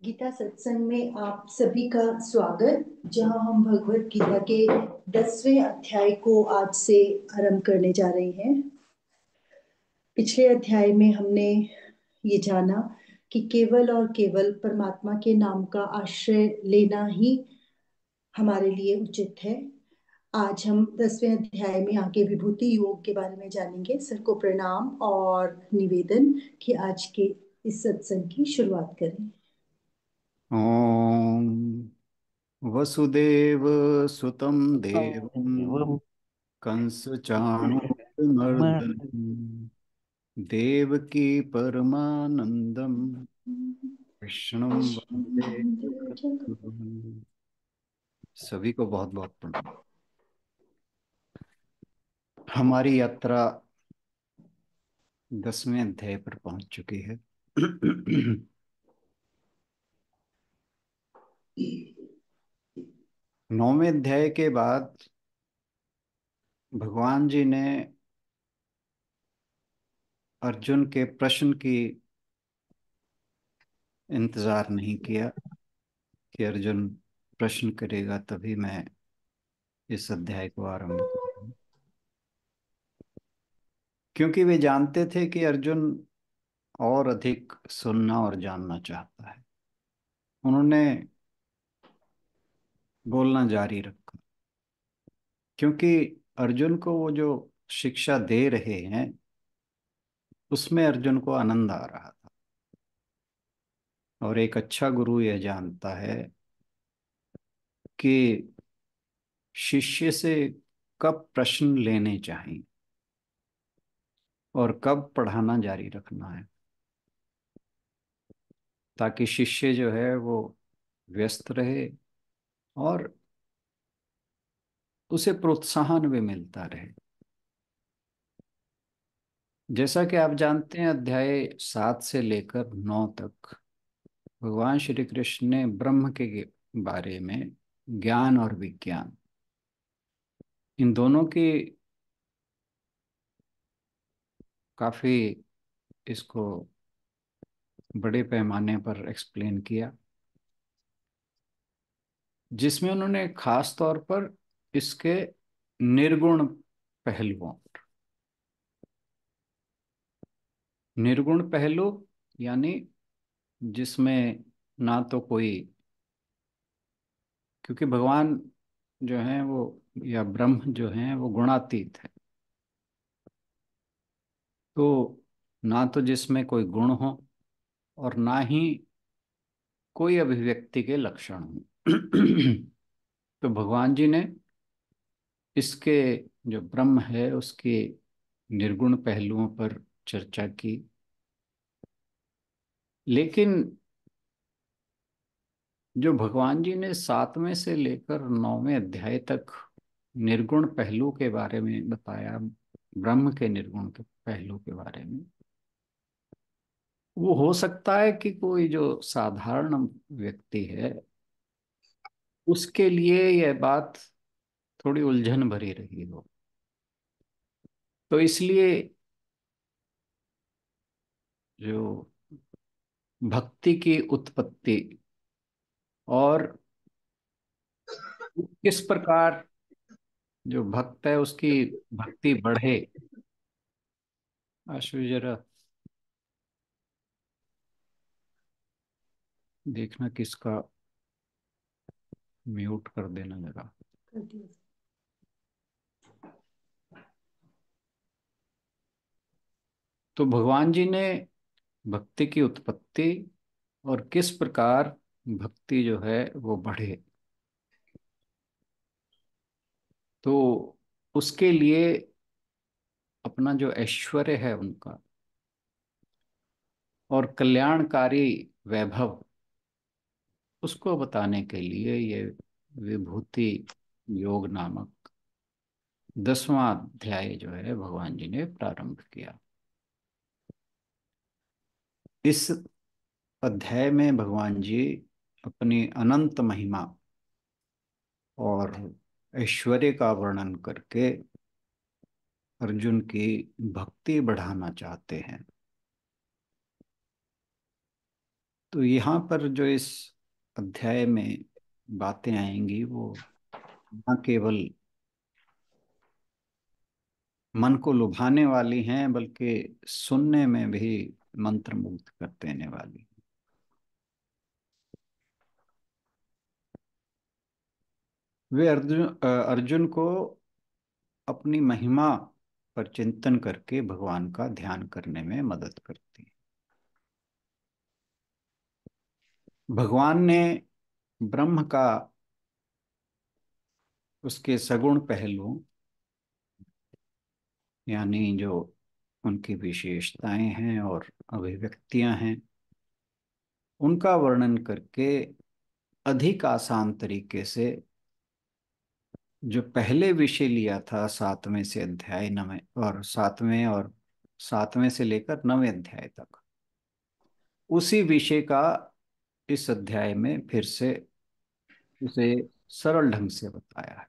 गीता सत्संग में आप सभी का स्वागत। जहां हम भगवत गीता के 10वें अध्याय को आज से आरंभ करने जा रहे हैं। पिछले अध्याय में हमने ये जाना कि केवल और केवल परमात्मा के नाम का आश्रय लेना ही हमारे लिए उचित है। आज हम 10वें अध्याय में आगे विभूति योग के बारे में जानेंगे। सर को प्रणाम और निवेदन कि आज के इस सत्संग की शुरुआत करें। ओम वसुदेव सुतं देवं एवं कंस चाणूरमर्दनं देवकी परमानंदं कृष्णं वंदे जगद्गुरुं। सभी को बहुत बहुत प्रणाम। हमारी यात्रा 10वें अध्याय पर पहुंच चुकी है। 9वें अध्याय के बाद भगवान जी ने अर्जुन के प्रश्न की इंतजार नहीं किया कि अर्जुन प्रश्न करेगा तभी मैं इस अध्याय को आरंभ करूंगा, क्योंकि वे जानते थे कि अर्जुन और अधिक सुनना और जानना चाहता है। उन्होंने बोलना जारी रखा, क्योंकि अर्जुन को वो जो शिक्षा दे रहे हैं उसमें अर्जुन को आनंद आ रहा था। और एक अच्छा गुरु यह जानता है कि शिष्य से कब प्रश्न लेने चाहिए और कब पढ़ाना जारी रखना है, ताकि शिष्य जो है वो व्यस्त रहे और उसे प्रोत्साहन भी मिलता रहे। जैसा कि आप जानते हैं, अध्याय 7 से लेकर 9 तक भगवान श्री कृष्ण ने ब्रह्म के बारे में, ज्ञान और विज्ञान, इन दोनों की काफी इसको बड़े पैमाने पर एक्सप्लेन किया, जिसमें उन्होंने खास तौर पर इसके निर्गुण पहलुओं, निर्गुण पहलू यानी जिसमें ना तो कोई, क्योंकि भगवान जो हैं वो, या ब्रह्म जो हैं वो गुणातीत है, तो ना तो जिसमें कोई गुण हो और ना ही कोई अभिव्यक्ति के लक्षण हो। तो भगवान जी ने इसके जो ब्रह्म है उसके निर्गुण पहलुओं पर चर्चा की। लेकिन जो भगवान जी ने 7वें से लेकर 9वें अध्याय तक निर्गुण पहलू के बारे में बताया, ब्रह्म के निर्गुण के पहलू के बारे में, वो हो सकता है कि कोई जो साधारण व्यक्ति है उसके लिए यह बात थोड़ी उलझन भरी रही हो। तो इसलिए जो भक्ति की उत्पत्ति और किस प्रकार जो भक्त है उसकी भक्ति बढ़े, आशु जरा देखना किसका म्यूट कर देना जरा। कर दिया। तो भगवान जी ने भक्ति की उत्पत्ति और किस प्रकार भक्ति जो है वो बढ़े, तो उसके लिए अपना जो ऐश्वर्य है उनका और कल्याणकारी वैभव, उसको बताने के लिए ये विभूति योग नामक 10वां अध्याय जो है भगवान जी ने प्रारंभ किया। इस अध्याय में भगवान जी अपनी अनंत महिमा और ऐश्वर्य का वर्णन करके अर्जुन की भक्ति बढ़ाना चाहते हैं। तो यहाँ पर जो इस अध्याय में बातें आएंगी वो न केवल मन को लुभाने वाली हैं, बल्कि सुनने में भी मंत्रमुग्ध कर देने वाली। वे अर्जुन को अपनी महिमा पर चिंतन करके भगवान का ध्यान करने में मदद करती है। भगवान ने ब्रह्म का, उसके सगुण पहलुओं, यानी जो उनकी विशेषताएं हैं और अभिव्यक्तियां हैं, उनका वर्णन करके अधिक आसान तरीके से जो पहले विषय लिया था 7वें से अध्याय 9वें, और 7वें से लेकर 9वें अध्याय तक, उसी विषय का इस अध्याय में फिर से उसे सरल ढंग से बताया है।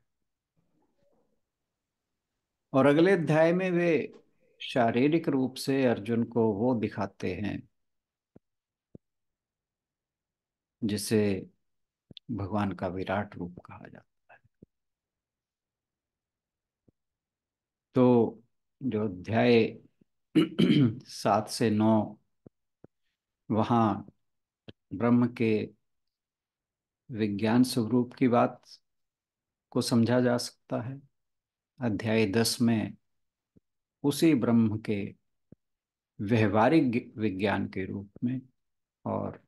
और अगले अध्याय में वे शारीरिक रूप से अर्जुन को वो दिखाते हैं जिसे भगवान का विराट रूप कहा जाता है। तो जो अध्याय 7 से 9, वहाँ ब्रह्म के विज्ञान स्वरूप की बात को समझा जा सकता है। अध्याय 10 में उसी ब्रह्म के व्यवहारिक विज्ञान के रूप में, और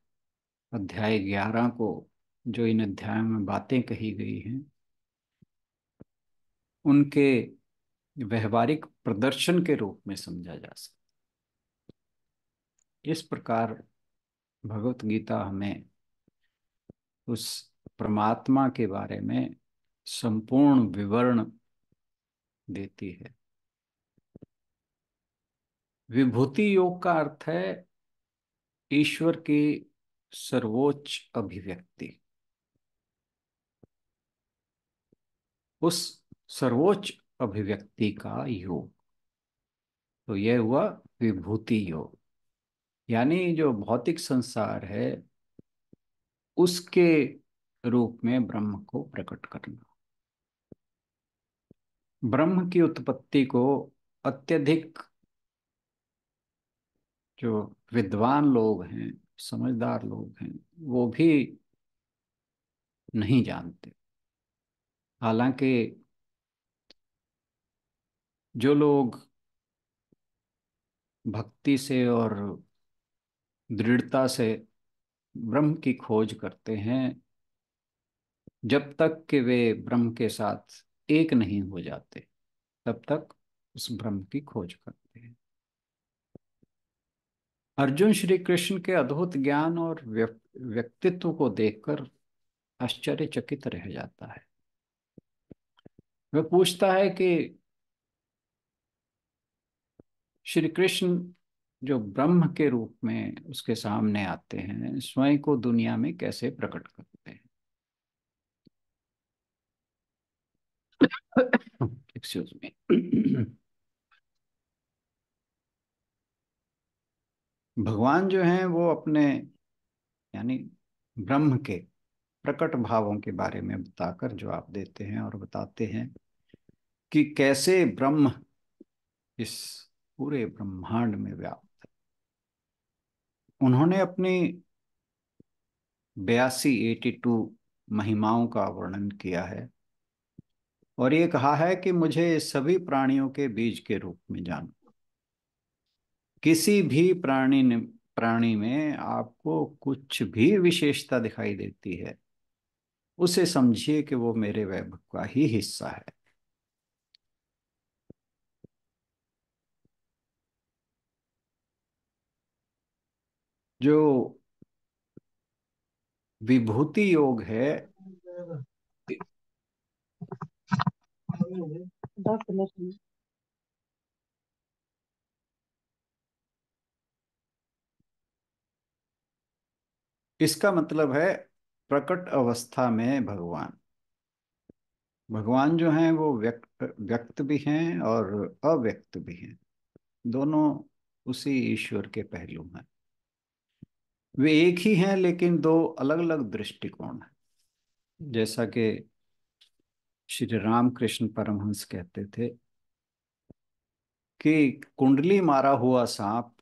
अध्याय 11 को जो इन अध्यायों में बातें कही गई हैं उनके व्यवहारिक प्रदर्शन के रूप में समझा जा सकता है। इस प्रकार भगवत गीता हमें उस परमात्मा के बारे में संपूर्ण विवरण देती है। विभूति योग का अर्थ है ईश्वर की सर्वोच्च अभिव्यक्ति। उस सर्वोच्च अभिव्यक्ति का योग, तो यह हुआ विभूति योग, यानी जो भौतिक संसार है उसके रूप में ब्रह्म को प्रकट करना। ब्रह्म की उत्पत्ति को अत्यधिक जो विद्वान लोग हैं, समझदार लोग हैं, वो भी नहीं जानते। हालांकि जो लोग भक्ति से और दृढ़ता से ब्रह्म की खोज करते हैं, जब तक कि वे ब्रह्म के साथ एक नहीं हो जाते तब तक उस ब्रह्म की खोज करते हैं। अर्जुन श्री कृष्ण के अद्भुत ज्ञान और व्यक्तित्व को देखकर आश्चर्यचकित रह जाता है। वह पूछता है कि श्री कृष्ण जो ब्रह्म के रूप में उसके सामने आते हैं, स्वयं को दुनिया में कैसे प्रकट करते हैं। Excuse me. भगवान जो हैं वो अपने, यानी ब्रह्म के प्रकट भावों के बारे में बताकर जवाब देते हैं और बताते हैं कि कैसे ब्रह्म इस पूरे ब्रह्मांड में व्याप्त है। उन्होंने अपनी 82 महिमाओं का वर्णन किया है और ये कहा है कि मुझे सभी प्राणियों के बीज के रूप में जानो। किसी भी प्राणी में आपको कुछ भी विशेषता दिखाई देती है, उसे समझिए कि वो मेरे वैभव का ही हिस्सा है। जो विभूति योग है, 10 मिनट। इसका मतलब है प्रकट अवस्था में भगवान। भगवान जो हैं वो व्यक्त व्यक्त भी हैं और अव्यक्त भी हैं। दोनों उसी ईश्वर के पहलू हैं। वे एक ही हैं लेकिन दो अलग अलग दृष्टिकोण हैं। जैसा कि श्री रामकृष्ण परमहंस कहते थे कि कुंडली मारा हुआ सांप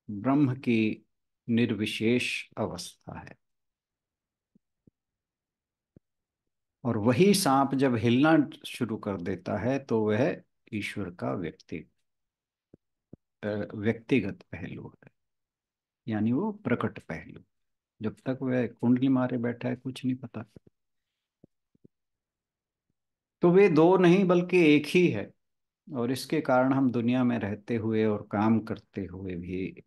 ब्रह्म की निर्विशेष अवस्था है, और वही सांप जब हिलना शुरू कर देता है तो वह ईश्वर का व्यक्तिगत पहलू है, यानी वो प्रकट पहलू। जब तक वह कुंडली मारे बैठा है कुछ नहीं पता। तो वे दो नहीं बल्कि एक ही है, और इसके कारण हम दुनिया में रहते हुए और काम करते हुए भी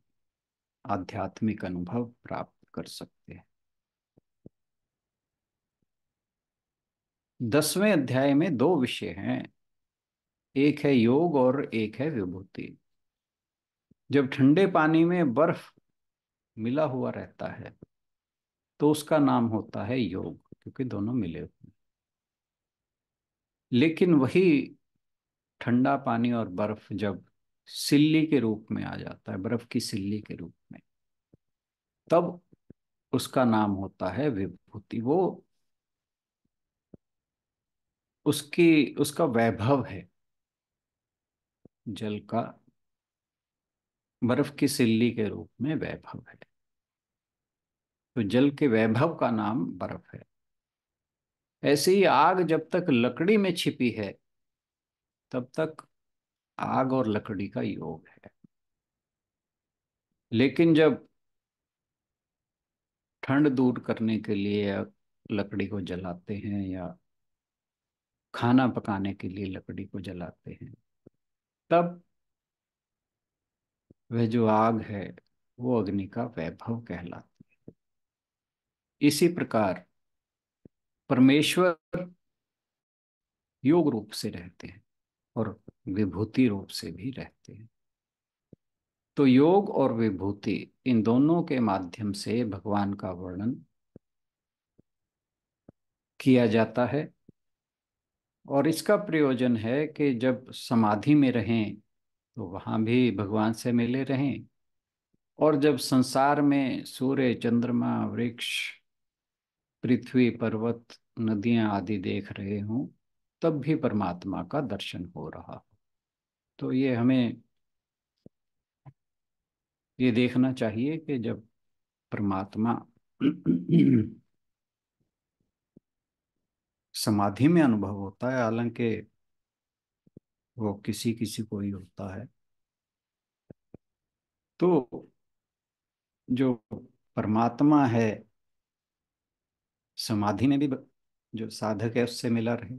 आध्यात्मिक अनुभव प्राप्त कर सकते हैं। 10वें अध्याय में दो विषय हैं, एक है योग और एक है विभूति। जब ठंडे पानी में बर्फ मिला हुआ रहता है तो उसका नाम होता है योग, क्योंकि दोनों मिले हुए हैं। लेकिन वही ठंडा पानी और बर्फ जब सिल्ली के रूप में आ जाता है, बर्फ की सिल्ली के रूप में, तब उसका नाम होता है विभूति। वो उसका वैभव है, जल का बर्फ की सिल्ली के रूप में वैभव है। तो जल के वैभव का नाम बर्फ है। ऐसे ही आग जब तक लकड़ी में छिपी है तब तक आग और लकड़ी का योग है। लेकिन जब ठंड दूर करने के लिए या लकड़ी को जलाते हैं या खाना पकाने के लिए लकड़ी को जलाते हैं, तब वह जो आग है वो अग्नि का वैभव कहलाती है। इसी प्रकार परमेश्वर योग रूप से रहते हैं और विभूति रूप से भी रहते हैं। तो योग और विभूति, इन दोनों के माध्यम से भगवान का वर्णन किया जाता है। और इसका प्रयोजन है कि जब समाधि में रहें तो वहां भी भगवान से मिले रहें, और जब संसार में सूर्य चंद्रमा वृक्ष पृथ्वी पर्वत नदियां आदि देख रहे हों तब भी परमात्मा का दर्शन हो रहा हो। तो ये हमें ये देखना चाहिए कि जब परमात्मा समाधि में अनुभव होता है, हालांकि वो किसी किसी को ही होता है, तो जो परमात्मा है समाधि में भी जो साधक है उससे मिला रहे,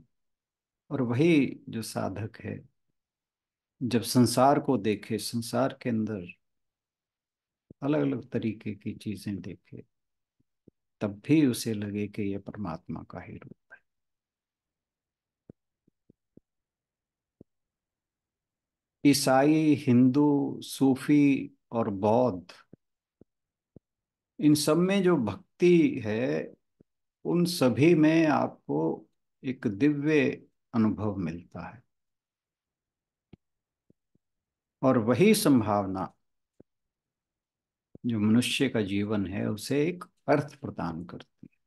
और वही जो साधक है जब संसार को देखे, संसार के अंदर अलग अलग तरीके की चीजें देखे, तब भी उसे लगे कि यह परमात्मा का ही रूप है। ईसाई, हिंदू, सूफी और बौद्ध, इन सब में जो भक्ति है उन सभी में आपको एक दिव्य अनुभव मिलता है, और वही संभावना जो मनुष्य का जीवन है उसे एक अर्थ प्रदान करती है।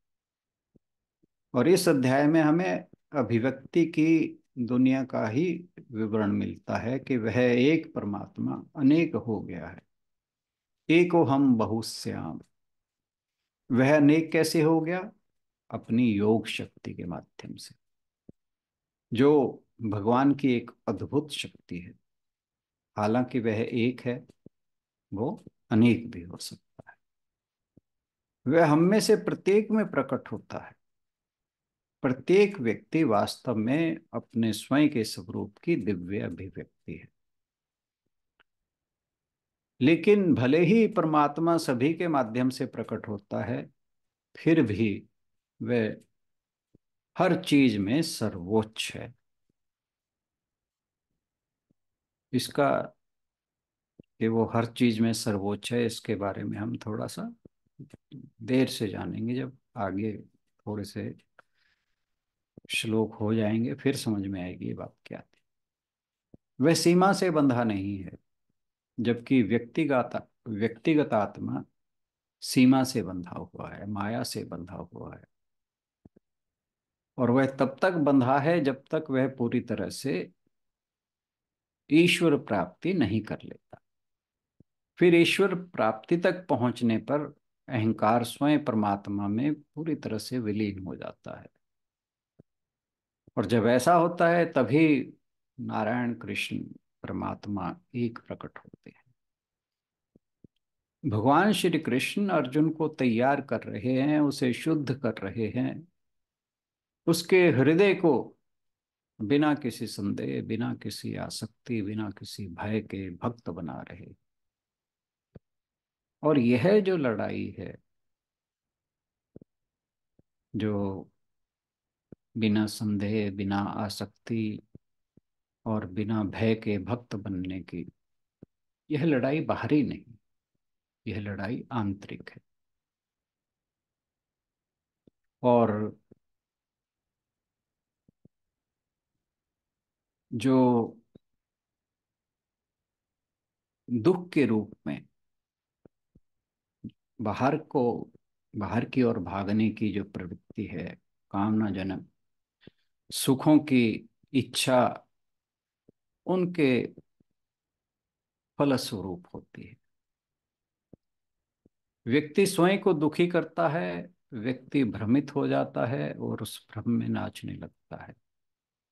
और इस अध्याय में हमें अभिव्यक्ति की दुनिया का ही विवरण मिलता है कि वह एक परमात्मा अनेक हो गया है। एको हम बहुश्याम। वह अनेक कैसे हो गया? अपनी योग शक्ति के माध्यम से, जो भगवान की एक अद्भुत शक्ति है। हालांकि वह एक है, वो अनेक भी हो सकता है। वह हम में से प्रत्येक में प्रकट होता है। प्रत्येक व्यक्ति वास्तव में अपने स्वयं के स्वरूप की दिव्य अभिव्यक्ति है। लेकिन भले ही परमात्मा सभी के माध्यम से प्रकट होता है, फिर भी वह हर चीज में सर्वोच्च है। इसका कि वो हर चीज में सर्वोच्च है, इसके बारे में हम थोड़ा सा देर से जानेंगे, जब आगे थोड़े से श्लोक हो जाएंगे, फिर समझ में आएगी ये बात क्या थी। वह सीमा से बंधा नहीं है, जबकि व्यक्तिगत व्यक्तिगत आत्मा सीमा से बंधा हुआ है, माया से बंधा हुआ है। और वह तब तक बंधा है जब तक वह पूरी तरह से ईश्वर प्राप्ति नहीं कर लेता। फिर ईश्वर प्राप्ति तक पहुंचने पर अहंकार स्वयं परमात्मा में पूरी तरह से विलीन हो जाता है। और जब ऐसा होता है तभी नारायण कृष्ण परमात्मा एक प्रकट होते हैं। भगवान श्री कृष्ण अर्जुन को तैयार कर रहे हैं, उसे शुद्ध कर रहे हैं, उसके हृदय को बिना किसी संदेह, बिना किसी आसक्ति, बिना किसी भय के भक्त बना रहे। और यह जो लड़ाई है, जो बिना संदेह, बिना आसक्ति और बिना भय के भक्त बनने की, यह लड़ाई बाहरी नहीं, यह लड़ाई आंतरिक है। और जो दुख के रूप में बाहर को बाहर की ओर भागने की जो प्रवृत्ति है, कामनाजनक सुखों की इच्छा, उनके फलस्वरूप होती है। व्यक्ति स्वयं को दुखी करता है, व्यक्ति भ्रमित हो जाता है और उस भ्रम में नाचने लगता है।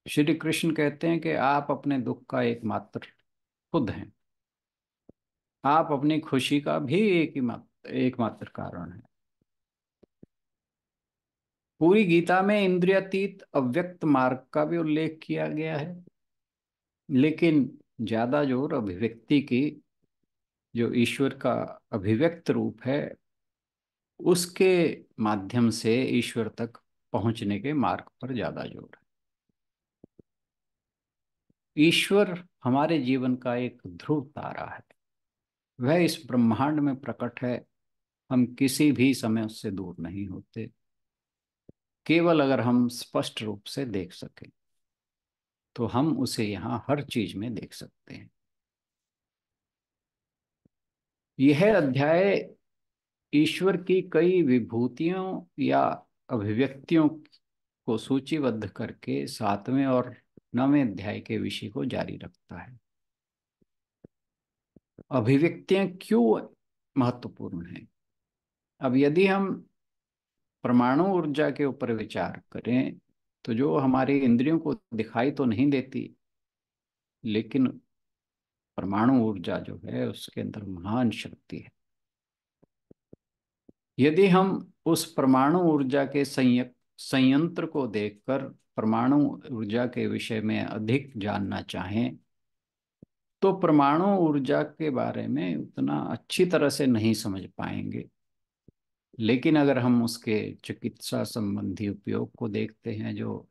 श्री कृष्ण कहते हैं कि आप अपने दुख का एकमात्र खुद हैं, आप अपनी खुशी का भी एकमात्र कारण है। पूरी गीता में इंद्रियातीत अव्यक्त मार्ग का भी उल्लेख किया गया है, लेकिन ज्यादा जोर अभिव्यक्ति की, जो ईश्वर का अभिव्यक्त रूप है, उसके माध्यम से ईश्वर तक पहुंचने के मार्ग पर ज्यादा जोर है। ईश्वर हमारे जीवन का एक ध्रुव तारा है, वह इस ब्रह्मांड में प्रकट है। हम किसी भी समय उससे दूर नहीं होते, केवल अगर हम स्पष्ट रूप से देख सकें तो हम उसे यहाँ हर चीज में देख सकते हैं। यह अध्याय ईश्वर की कई विभूतियों या अभिव्यक्तियों को सूचीबद्ध करके 7वें और 9वें अध्याय के विषय को जारी रखता है। अभिव्यक्तियां क्यों महत्वपूर्ण हैं? अब यदि हम परमाणु ऊर्जा के ऊपर विचार करें, तो जो हमारी इंद्रियों को दिखाई तो नहीं देती, लेकिन परमाणु ऊर्जा जो है उसके अंदर महान शक्ति है। यदि हम उस परमाणु ऊर्जा के संयंत्र को देखकर परमाणु ऊर्जा के विषय में अधिक जानना चाहें, तो परमाणु ऊर्जा के बारे में उतना अच्छी तरह से नहीं समझ पाएंगे। लेकिन अगर हम उसके चिकित्सा संबंधी उपयोग को देखते हैं, जो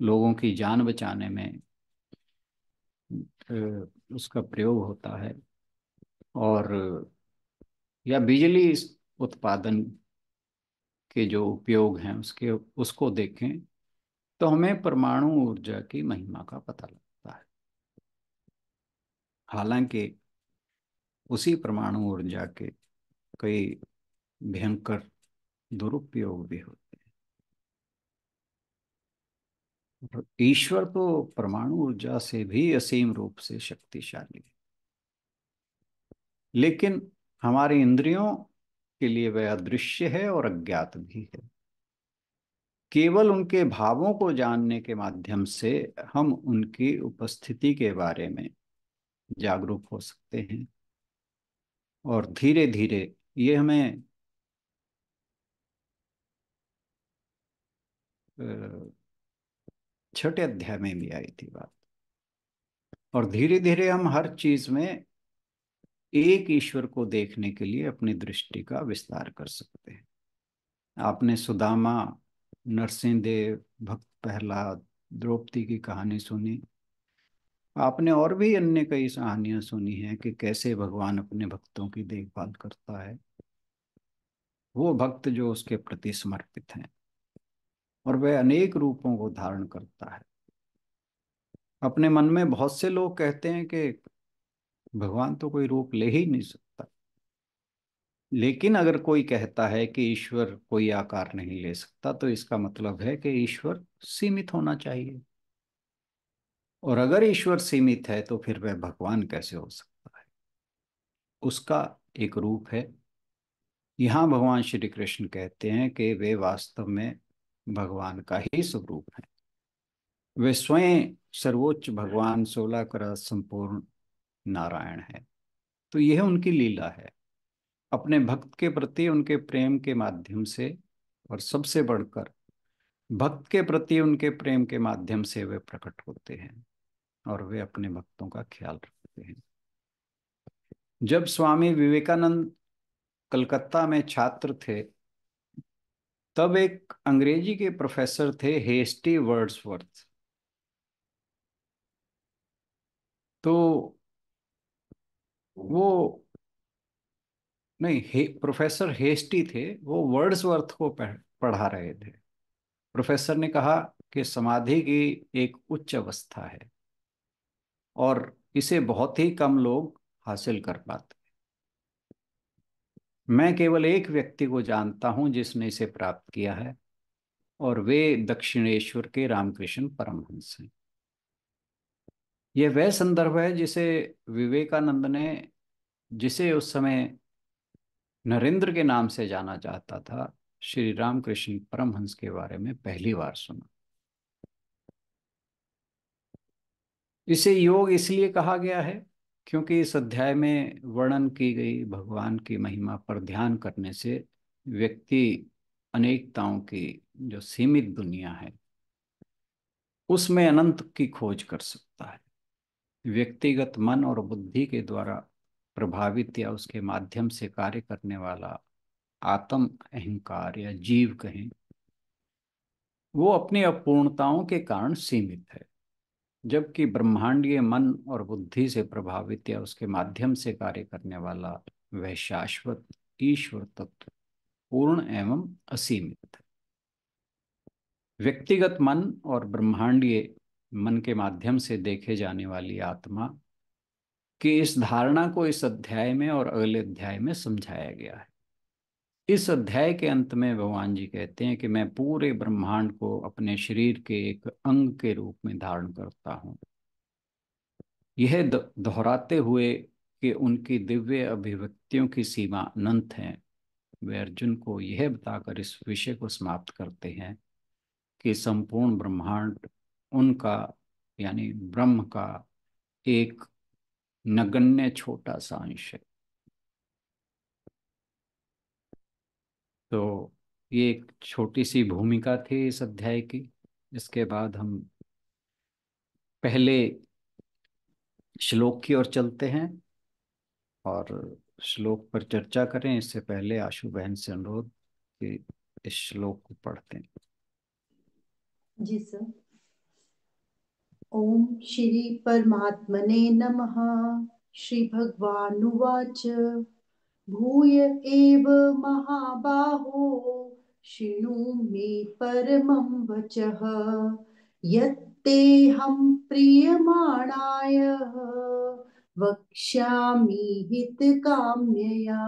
लोगों की जान बचाने में उसका प्रयोग होता है, और या बिजली उत्पादन के जो उपयोग हैं उसके उसको देखें, तो हमें परमाणु ऊर्जा की महिमा का पता लगता है। हालांकि उसी परमाणु ऊर्जा के कई भयंकर दुरुपयोग भी होते हैं। और ईश्वर तो परमाणु ऊर्जा से भी असीम रूप से शक्तिशाली है, लेकिन हमारी इंद्रियों के लिए वह अदृश्य है और अज्ञात भी है। केवल उनके भावों को जानने के माध्यम से हम उनकी उपस्थिति के बारे में जागरूक हो सकते हैं। और धीरे धीरे ये हमें 6ठे अध्याय में भी आई थी बात। और धीरे धीरे हम हर चीज में एक ईश्वर को देखने के लिए अपनी दृष्टि का विस्तार कर सकते हैं। आपने सुदामा, नरसिंहदेव, भक्त प्रहलाद, द्रौपदी की कहानी सुनी। आपने और भी अन्य कई कहानियां सुनी हैं कि कैसे भगवान अपने भक्तों की देखभाल करता है, वो भक्त जो उसके प्रति समर्पित हैं। और वह अनेक रूपों को धारण करता है। अपने मन में बहुत से लोग कहते हैं कि भगवान तो कोई रूप ले ही नहीं सकता। लेकिन अगर कोई कहता है कि ईश्वर कोई आकार नहीं ले सकता, तो इसका मतलब है कि ईश्वर सीमित होना चाहिए। और अगर ईश्वर सीमित है तो फिर वह भगवान कैसे हो सकता है? उसका एक रूप है। यहाँ भगवान श्री कृष्ण कहते हैं कि वे वास्तव में भगवान का ही स्वरूप है। वे स्वयं सर्वोच्च भगवान 16 करोड़ संपूर्ण नारायण है। तो यह उनकी लीला है, अपने भक्त के प्रति उनके प्रेम के माध्यम से। और सबसे बढ़कर भक्त के प्रति उनके प्रेम के माध्यम से वे प्रकट होते हैं और वे अपने भक्तों का ख्याल रखते हैं। जब स्वामी विवेकानंद कलकत्ता में छात्र थे, तब एक अंग्रेजी के प्रोफेसर थे हेस्टी वर्ड्सवर्थ। तो वो नहीं, प्रोफेसर हेस्टी थे, वो वर्ड्सवर्थ को पढ़ा रहे थे। प्रोफेसर ने कहा कि समाधि की एक उच्च अवस्था है और इसे बहुत ही कम लोग हासिल कर पाते। मैं केवल एक व्यक्ति को जानता हूं जिसने इसे प्राप्त किया है, और वे दक्षिणेश्वर के रामकृष्ण परमहंस हैं। यह वह संदर्भ है जिसे उस समय नरेंद्र के नाम से जाना जाता था, श्री रामकृष्ण परमहंस के बारे में पहली बार सुना। इसे योग इसलिए कहा गया है क्योंकि इस अध्याय में वर्णन की गई भगवान की महिमा पर ध्यान करने से व्यक्ति अनेकताओं की जो सीमित दुनिया है उसमें अनंत की खोज कर सकता है। व्यक्तिगत मन और बुद्धि के द्वारा प्रभावित या उसके माध्यम से कार्य करने वाला आत्म अहंकार या जीव कहें, वो अपनी अपूर्णताओं के कारण सीमित है। जबकि ब्रह्मांडीय मन और बुद्धि से प्रभावित या उसके माध्यम से कार्य करने वाला वह शाश्वत ईश्वर तत्व पूर्ण एवं असीमित है। व्यक्तिगत मन और ब्रह्मांडीय मन के माध्यम से देखे जाने वाली आत्मा की इस धारणा को इस अध्याय में और अगले अध्याय में समझाया गया है। इस अध्याय के अंत में भगवान जी कहते हैं कि मैं पूरे ब्रह्मांड को अपने शरीर के एक अंग के रूप में धारण करता हूँ। यह दोहराते हुए कि उनकी दिव्य अभिव्यक्तियों की सीमा अनंत है, वे अर्जुन को यह बताकर इस विषय को समाप्त करते हैं कि संपूर्ण ब्रह्मांड उनका यानी ब्रह्म का एक नगण्य छोटा सा अंश है। तो ये एक छोटी सी भूमिका थी इस अध्याय की। इसके बाद हम पहले श्लोक की ओर चलते हैं और श्लोक पर चर्चा करें। इससे पहले आशु बहन से अनुरोध कि इस श्लोक को पढ़ते हैं। जी सर। ओम श्री परमात्मने नमः। श्री भगवानुवाच भूय एव महाबाहो शृणु मे परमं वचः यत्तेऽहं प्रीयमाणाय वक्ष्यामि हितकाम्यया।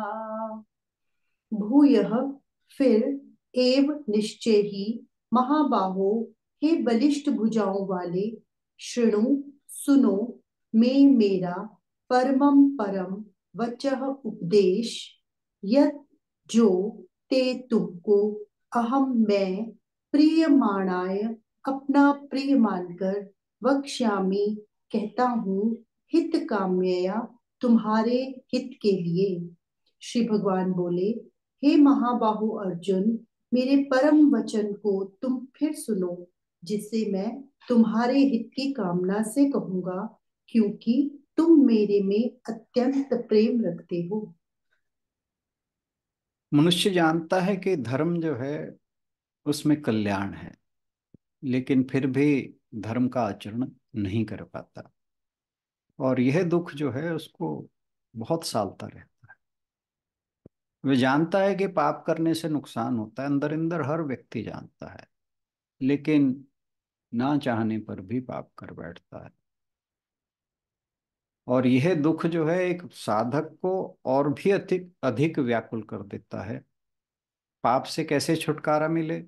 भूयः फिर, एव निश्चय ही, महाबाहो हे बलिष्ठ भुजाओं वाले, शृणु सुनो, में मेरा परमम परम वचः उपदेश, यत जो ते तुमको अहम मैं प्रियमाणाय अपना प्रिय मानकर वक्ष्यामि कहता हूँ हित काम्यया तुम्हारे हित के लिए। श्री भगवान बोले, हे महाबाहु अर्जुन, मेरे परम वचन को तुम फिर सुनो, जिसे मैं तुम्हारे हित की कामना से कहूंगा, क्योंकि तुम मेरे में अत्यंत प्रेम रखते हो। मनुष्य जानता है कि धर्म जो है उसमें कल्याण है, लेकिन फिर भी धर्म का आचरण नहीं कर पाता, और यह दुख जो है उसको बहुत सालता रहता है। वह जानता है कि पाप करने से नुकसान होता है, अंदर अंदर हर व्यक्ति जानता है। लेकिन ना चाहने पर भी पाप कर बैठता है। और यह दुख जो है एक साधक को और भी अधिक अधिक व्याकुल कर देता है। पाप से कैसे छुटकारा मिले,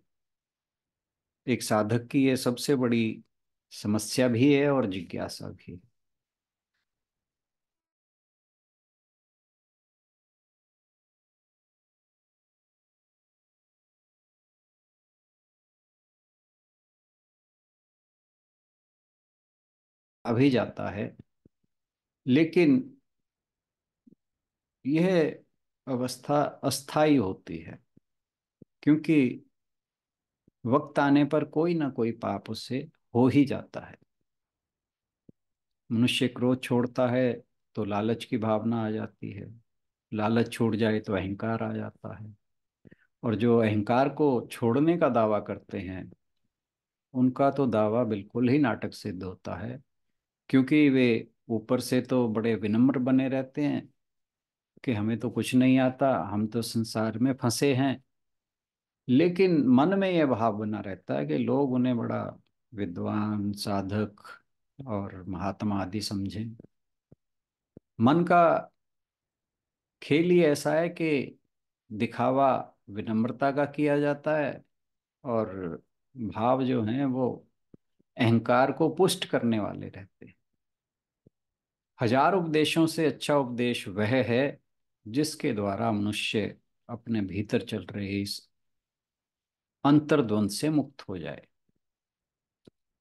एक साधक की यह सबसे बड़ी समस्या भी है और जिज्ञासा भी है। अभी जाता है, लेकिन यह अवस्था अस्थाई होती है, क्योंकि वक्त आने पर कोई ना कोई पाप उससे हो ही जाता है। मनुष्य क्रोध छोड़ता है तो लालच की भावना आ जाती है, लालच छूट जाए तो अहंकार आ जाता है। और जो अहंकार को छोड़ने का दावा करते हैं, उनका तो दावा बिल्कुल ही नाटक सिद्ध होता है, क्योंकि वे ऊपर से तो बड़े विनम्र बने रहते हैं कि हमें तो कुछ नहीं आता, हम तो संसार में फंसे हैं। लेकिन मन में यह भाव बना रहता है कि लोग उन्हें बड़ा विद्वान, साधक और महात्मा आदि समझें। मन का खेल ही ऐसा है कि दिखावा विनम्रता का किया जाता है, और भाव जो हैं वो अहंकार को पुष्ट करने वाले रहते हैं। हजार उपदेशों से अच्छा उपदेश वह है जिसके द्वारा मनुष्य अपने भीतर चल रहे इस अंतर्द्वंद से मुक्त हो जाए।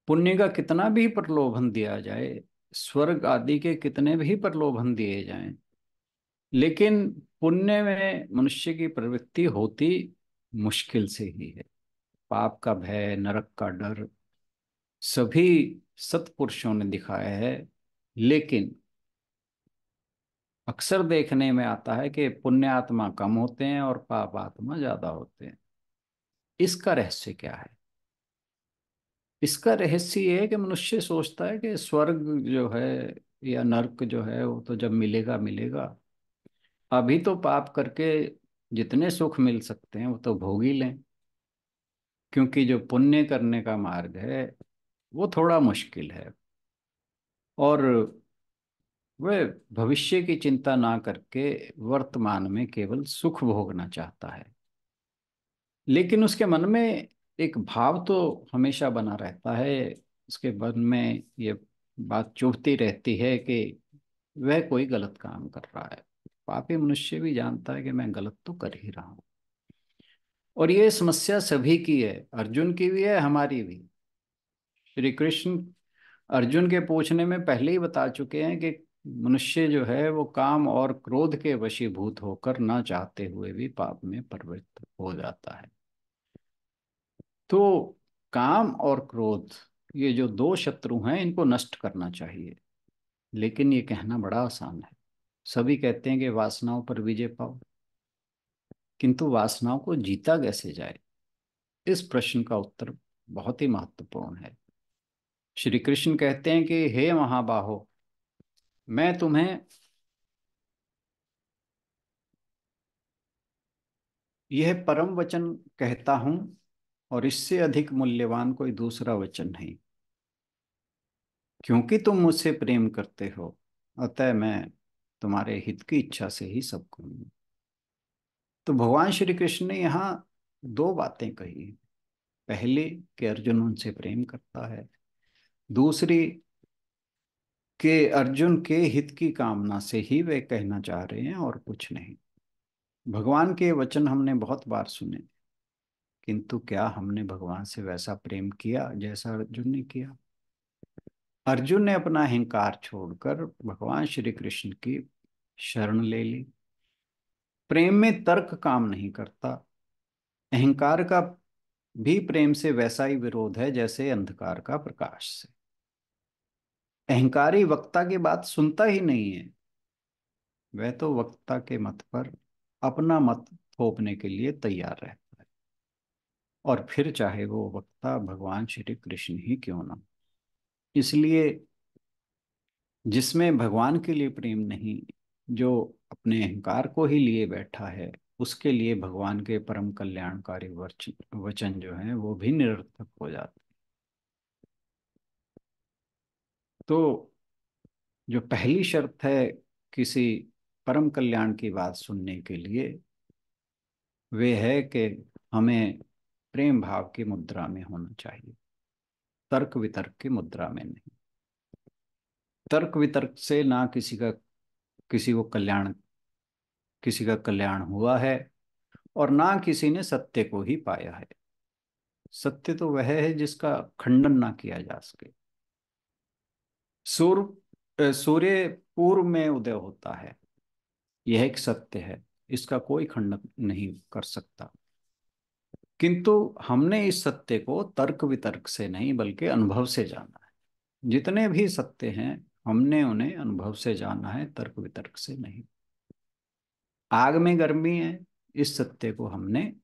पुण्य का कितना भी प्रलोभन दिया जाए, स्वर्ग आदि के कितने भी प्रलोभन दिए जाएं, लेकिन पुण्य में मनुष्य की प्रवृत्ति होती मुश्किल से ही है। पाप का भय, नरक का डर सभी सत्पुरुषों ने दिखाया है, लेकिन अक्सर देखने में आता है कि पुण्य आत्मा कम होते हैं और पाप आत्मा ज्यादा होते हैं। इसका रहस्य क्या है? इसका रहस्य ये है कि मनुष्य सोचता है कि स्वर्ग जो है या नर्क जो है वो तो जब मिलेगा मिलेगा, अभी तो पाप करके जितने सुख मिल सकते हैं वो तो भोग ही लें, क्योंकि जो पुण्य करने का मार्ग है वो थोड़ा मुश्किल है। और वह भविष्य की चिंता ना करके वर्तमान में केवल सुख भोगना चाहता है। लेकिन उसके मन में एक भाव तो हमेशा बना रहता है, उसके मन में ये बात चुभती रहती है कि वह कोई गलत काम कर रहा है। पापी मनुष्य भी जानता है कि मैं गलत तो कर ही रहा हूं। और ये समस्या सभी की है, अर्जुन की भी है, हमारी भी। श्री कृष्ण अर्जुन के पूछने में पहले ही बता चुके हैं कि मनुष्य जो है वो काम और क्रोध के वशीभूत होकर ना चाहते हुए भी पाप में प्रवृत्त हो जाता है। तो काम और क्रोध, ये जो दो शत्रु हैं, इनको नष्ट करना चाहिए। लेकिन ये कहना बड़ा आसान है। सभी कहते हैं कि वासनाओं पर विजय पाओ, किंतु वासनाओं को जीता कैसे जाए, इस प्रश्न का उत्तर बहुत ही महत्वपूर्ण है। श्री कृष्ण कहते हैं कि हे महाबाहो, मैं तुम्हें यह परम वचन कहता हूं, और इससे अधिक मूल्यवान कोई दूसरा वचन नहीं। क्योंकि तुम मुझसे प्रेम करते हो, अतः मैं तुम्हारे हित की इच्छा से ही सब करूंगा। तो भगवान श्री कृष्ण ने यहाँ दो बातें कही। पहली, कि अर्जुन उनसे प्रेम करता है। दूसरी, कि अर्जुन के हित की कामना से ही वे कहना चाह रहे हैं और कुछ नहीं। भगवान के वचन हमने बहुत बार सुने, किंतु क्या हमने भगवान से वैसा प्रेम किया जैसा अर्जुन ने किया? अर्जुन ने अपना अहंकार छोड़कर भगवान श्री कृष्ण की शरण ले ली। प्रेम में तर्क काम नहीं करता। अहंकार का भी प्रेम से वैसा ही विरोध है जैसे अंधकार का प्रकाश से। अहंकारी वक्ता की बात सुनता ही नहीं है, वह तो वक्ता के मत पर अपना मत थोपने के लिए तैयार रहता है, और फिर चाहे वो वक्ता भगवान श्री कृष्ण ही क्यों ना। इसलिए जिसमें भगवान के लिए प्रेम नहीं, जो अपने अहंकार को ही लिए बैठा है, उसके लिए भगवान के परम कल्याणकारी वचन जो हैं वो भी निरर्थक हो जाते। तो जो पहली शर्त है किसी परम कल्याण की बात सुनने के लिए, वे है कि हमें प्रेम भाव की मुद्रा में होना चाहिए, तर्क वितर्क की मुद्रा में नहीं। तर्क वितर्क से ना किसी का कल्याण हुआ है, और ना किसी ने सत्य को ही पाया है। सत्य तो वह है जिसका खंडन ना किया जा सके। सूर्य पूर्व में उदय होता है, यह एक सत्य है, इसका कोई खंडन नहीं कर सकता। किंतु हमने इस सत्य को तर्क वितर्क से नहीं बल्कि अनुभव से जाना है। जितने भी सत्य हैं हमने उन्हें अनुभव से जाना है, तर्क वितर्क से नहीं। आग में गर्मी है, इस सत्य को हमने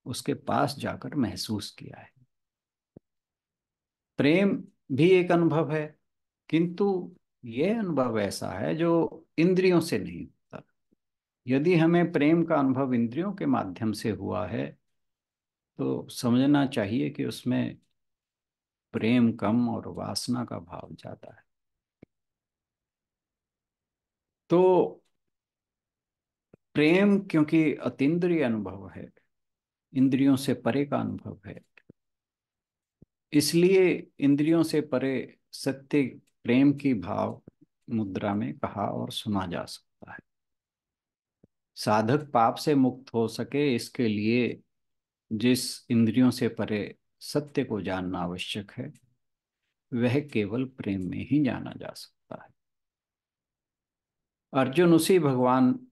उसके पास जाकर महसूस किया है। प्रेम भी एक अनुभव है, किंतु यह अनुभव ऐसा है जो इंद्रियों से नहीं होता। यदि हमें प्रेम का अनुभव इंद्रियों के माध्यम से हुआ है तो समझना चाहिए कि उसमें प्रेम कम और वासना का भाव ज्यादा है। तो प्रेम क्योंकि अतीन्द्रिय अनुभव है, इंद्रियों से परे का अनुभव है, इसलिए इंद्रियों से परे सत्य प्रेम की भाव मुद्रा में कहा और सुना जा सकता है। साधक पाप से मुक्त हो सके इसके लिए जिस इंद्रियों से परे सत्य को जानना आवश्यक है, वह केवल प्रेम में ही जाना जा सकता है। अर्जुन उसी भगवान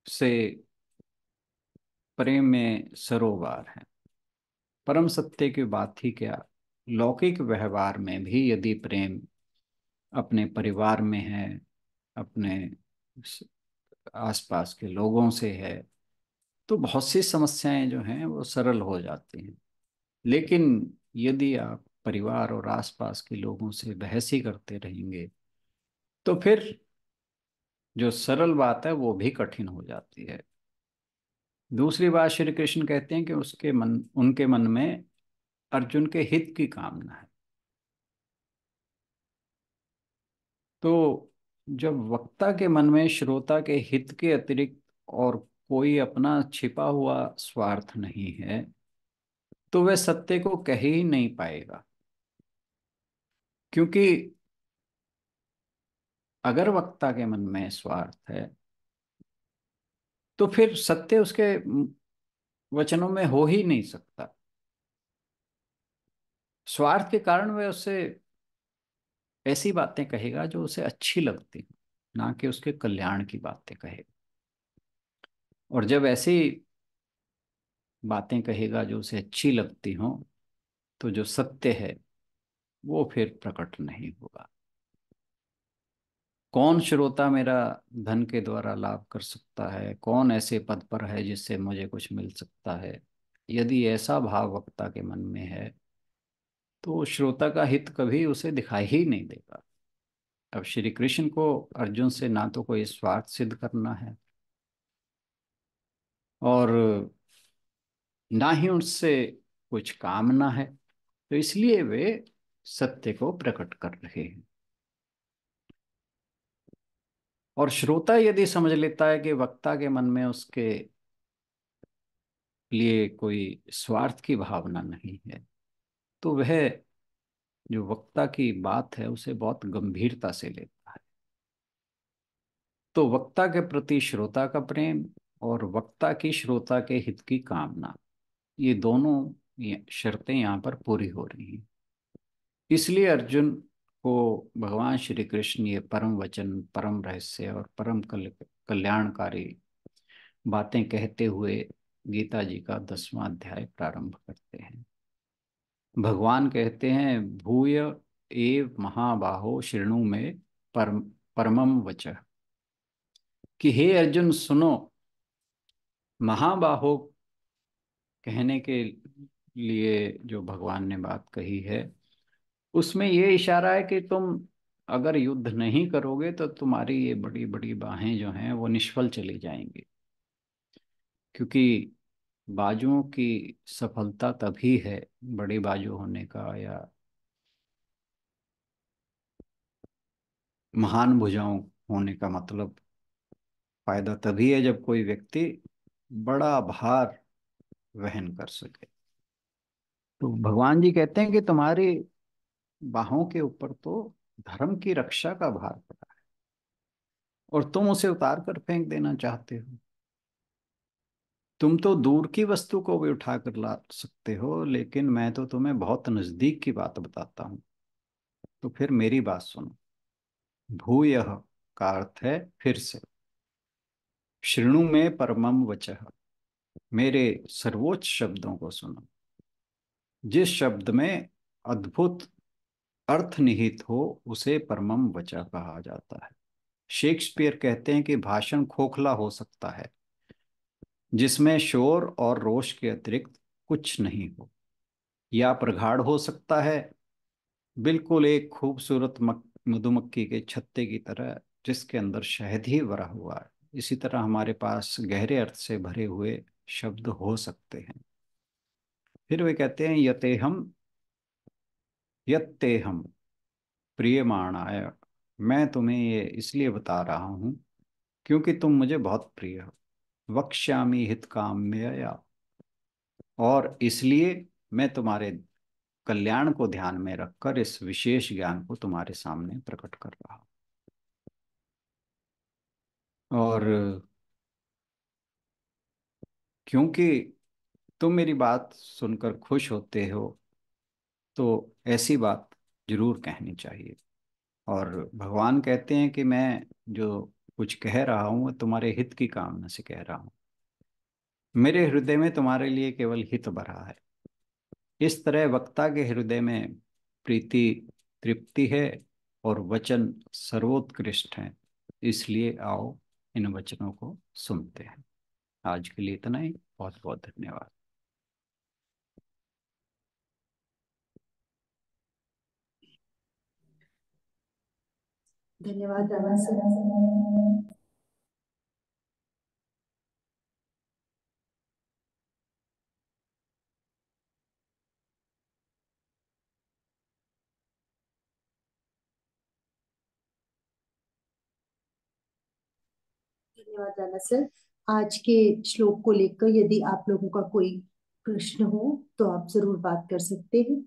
से प्रेम में सरोवर है। परम सत्य की बात ही क्या, लौकिक व्यवहार में भी यदि प्रेम अपने परिवार में है, अपने आसपास के लोगों से है, तो बहुत सी समस्याएं जो हैं वो सरल हो जाती हैं। लेकिन यदि आप परिवार और आसपास के लोगों से बहस ही करते रहेंगे तो फिर जो सरल बात है वो भी कठिन हो जाती है। दूसरी बात, श्री कृष्ण कहते हैं कि उनके मन में अर्जुन के हित की कामना है। तो जब वक्ता के मन में श्रोता के हित के अतिरिक्त और कोई अपना छिपा हुआ स्वार्थ नहीं है, तो वह सत्य को कह ही नहीं पाएगा। क्योंकि अगर वक्ता के मन में स्वार्थ है तो फिर सत्य उसके वचनों में हो ही नहीं सकता। स्वार्थ के कारण वह उससे ऐसी बातें कहेगा जो उसे अच्छी लगती, ना कि उसके कल्याण की बातें कहेगा। और जब ऐसी बातें कहेगा जो उसे अच्छी लगती हो, तो जो सत्य है वो फिर प्रकट नहीं होगा। कौन श्रोता मेरा धन के द्वारा लाभ कर सकता है, कौन ऐसे पद पर है जिससे मुझे कुछ मिल सकता है, यदि ऐसा भाव वक्ता के मन में है तो श्रोता का हित कभी उसे दिखाई ही नहीं देगा। अब श्री कृष्ण को अर्जुन से ना तो कोई स्वार्थ सिद्ध करना है और ना ही उससे कुछ कामना है, तो इसलिए वे सत्य को प्रकट कर रहे हैं। और श्रोता यदि समझ लेता है कि वक्ता के मन में उसके लिए कोई स्वार्थ की भावना नहीं है, तो वह जो वक्ता की बात है उसे बहुत गंभीरता से लेता है। तो वक्ता के प्रति श्रोता का प्रेम और वक्ता की श्रोता के हित की कामना, ये दोनों शर्तें यहाँ पर पूरी हो रही हैं। इसलिए अर्जुन को भगवान श्री कृष्ण ये परम वचन, परम रहस्य और परम कल्याणकारी बातें कहते हुए गीता जी का 10वां अध्याय प्रारंभ करते हैं। भगवान कहते हैं, भूय एव महाबाहो शृणु में परमम वचः, कि हे अर्जुन सुनो। महाबाहो कहने के लिए जो भगवान ने बात कही है उसमें ये इशारा है कि तुम अगर युद्ध नहीं करोगे तो तुम्हारी ये बड़ी बड़ी बाहें जो हैं वो निष्फल चली जाएंगी। क्योंकि बाजुओं की सफलता तभी है, बड़ी बाजू होने का या महान भुजाओं होने का मतलब फायदा तभी है जब कोई व्यक्ति बड़ा भार वहन कर सके। तो भगवान जी कहते हैं कि तुम्हारी बाहों के ऊपर तो धर्म की रक्षा का भार पड़ा है और तुम उसे उतार कर फेंक देना चाहते हो। तुम तो दूर की वस्तु को भी उठा कर ला सकते हो, लेकिन मैं तो तुम्हें बहुत नजदीक की बात बताता हूँ। तो फिर मेरी बात सुनो। भूयः का अर्थ है फिर से। शृणु में परमम वचः, मेरे सर्वोच्च शब्दों को सुनो। जिस शब्द में अद्भुत अर्थ निहित हो उसे परमम वचः कहा जाता है। शेक्सपियर कहते हैं कि भाषण खोखला हो सकता है जिसमें शोर और रोष के अतिरिक्त कुछ नहीं हो, या प्रगाढ़ हो सकता है बिल्कुल एक खूबसूरत मधुमक्खी के छत्ते की तरह जिसके अंदर शहद ही भरा हुआ है। इसी तरह हमारे पास गहरे अर्थ से भरे हुए शब्द हो सकते हैं। फिर वे कहते हैं यत्तेहम प्रियमाणाय, मैं तुम्हें ये इसलिए बता रहा हूं क्योंकि तुम मुझे बहुत प्रिय हो। वक्ष्यामि हित काम्यया, और इसलिए मैं तुम्हारे कल्याण को ध्यान में रखकर इस विशेष ज्ञान को तुम्हारे सामने प्रकट कर रहा हूं। और क्योंकि तुम मेरी बात सुनकर खुश होते हो तो ऐसी बात जरूर कहनी चाहिए। और भगवान कहते हैं कि मैं जो कुछ कह रहा हूं वो तुम्हारे हित की कामना से कह रहा हूं। मेरे हृदय में तुम्हारे लिए केवल हित भरा है। इस तरह वक्ता के हृदय में प्रीति तृप्ति है और वचन सर्वोत्कृष्ट हैं। इसलिए आओ इन वचनों को सुनते हैं। आज के लिए इतना ही। बहुत बहुत धन्यवाद। धन्यवाद रामा सर। धन्यवाद रामा सर। आज के श्लोक को लेकर यदि आप लोगों का कोई प्रश्न हो तो आप जरूर बात कर सकते हैं।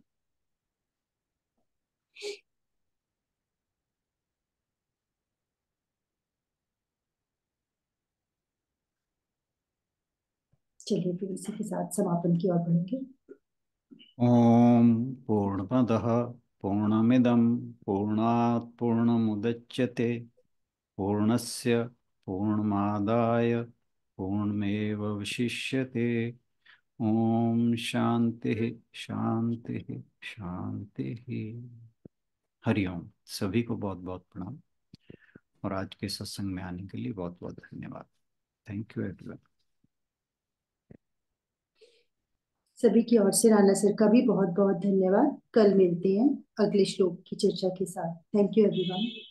चलिए फिर इसी के साथ समापन की ओर बढ़ेंगे। ओम पूर्णमदः पूर्णमिदं पूर्णात् पूर्णमुदच्यते पूर्णस्य पूर्णमादाय पूर्णमेवावशिष्यते। ओम शांति शांति शांति। हरिओम। सभी को बहुत बहुत प्रणाम और आज के सत्संग में आने के लिए बहुत बहुत धन्यवाद। Thank you everyone. सभी की ओर से राणा सर का भी बहुत बहुत धन्यवाद। कल मिलते हैं अगले श्लोक की चर्चा के साथ। Thank you everyone.